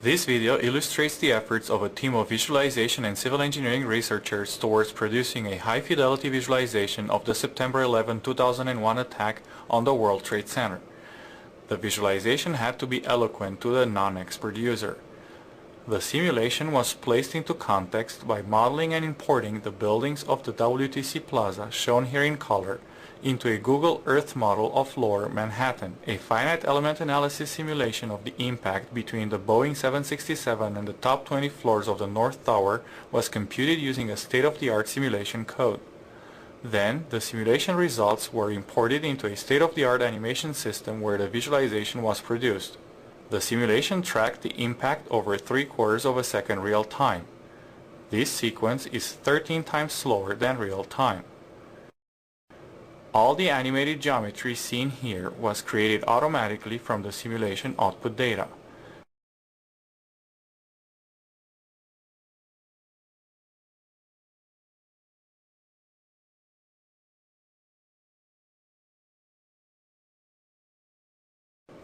This video illustrates the efforts of a team of visualization and civil engineering researchers towards producing a high-fidelity visualization of the September 11, 2001 attack on the World Trade Center. The visualization had to be eloquent to the non-expert user. The simulation was placed into context by modeling and importing the buildings of the WTC Plaza, shown here in color, into a Google Earth model of Lower Manhattan. A finite element analysis simulation of the impact between the Boeing 767 and the top 20 floors of the North Tower was computed using a state-of-the-art simulation code. Then, the simulation results were imported into a state-of-the-art animation system where the visualization was produced. The simulation tracked the impact over 3/4 of a second real time. This sequence is 13 times slower than real time. All the animated geometry seen here was created automatically from the simulation output data.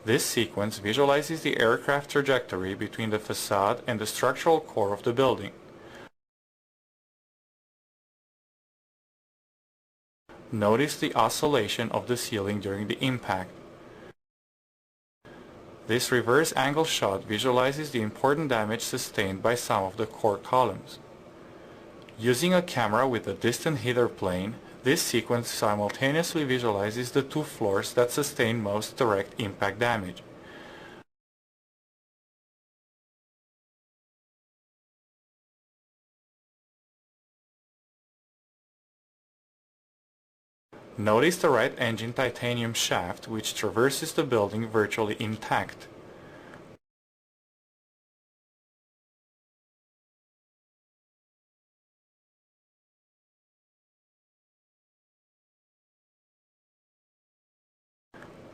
This sequence visualizes the aircraft trajectory between the facade and the structural core of the building. Notice the oscillation of the ceiling during the impact. This reverse angle shot visualizes the important damage sustained by some of the core columns. Using a camera with a distant hither plane, this sequence simultaneously visualizes the two floors that sustain most direct impact damage. Notice the right engine titanium shaft, which traverses the building virtually intact.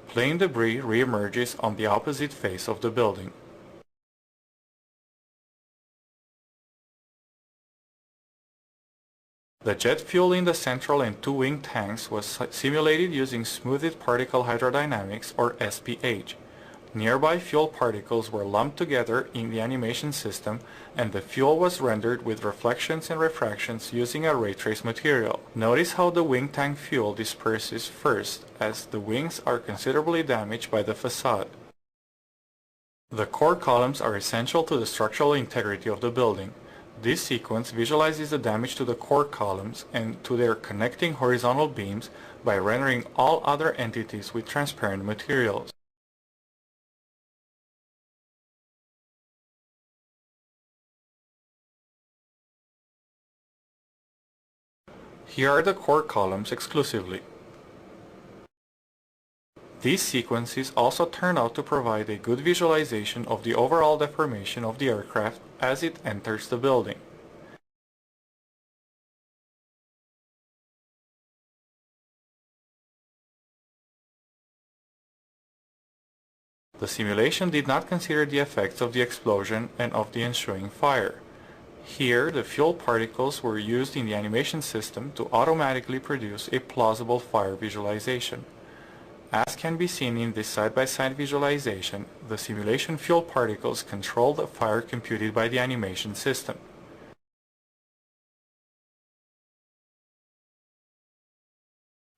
Plane debris re-emerges on the opposite face of the building. The jet fuel in the central and two wing tanks was simulated using smoothed particle hydrodynamics, or SPH. Nearby fuel particles were lumped together in the animation system, and the fuel was rendered with reflections and refractions using a ray trace material. Notice how the wing tank fuel disperses first, as the wings are considerably damaged by the facade. The core columns are essential to the structural integrity of the building. This sequence visualizes the damage to the core columns and to their connecting horizontal beams by rendering all other entities with transparent materials. Here are the core columns exclusively. These sequences also turn out to provide a good visualization of the overall deformation of the aircraft as it enters the building. The simulation did not consider the effects of the explosion and of the ensuing fire. Here, the fuel particles were used in the animation system to automatically produce a plausible fire visualization. As can be seen in this side-by-side visualization, the simulation fuel particles control the fire computed by the animation system.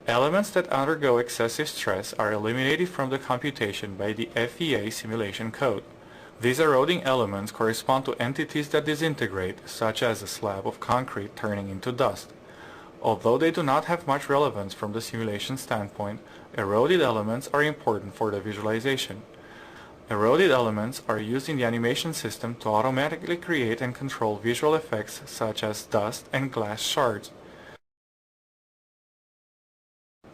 Elements that undergo excessive stress are eliminated from the computation by the FEA simulation code. These eroding elements correspond to entities that disintegrate, such as a slab of concrete turning into dust. Although they do not have much relevance from the simulation standpoint, eroded elements are important for the visualization. Eroded elements are used in the animation system to automatically create and control visual effects such as dust and glass shards.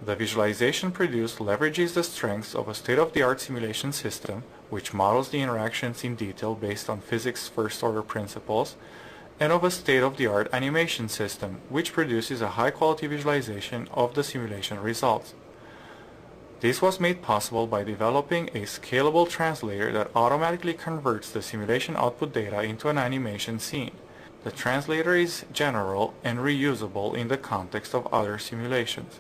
The visualization produced leverages the strengths of a state-of-the-art simulation system, which models the interactions in detail based on physics' first-order principles, and of a state-of-the-art animation system, which produces a high-quality visualization of the simulation results. This was made possible by developing a scalable translator that automatically converts the simulation output data into an animation scene. The translator is general and reusable in the context of other simulations.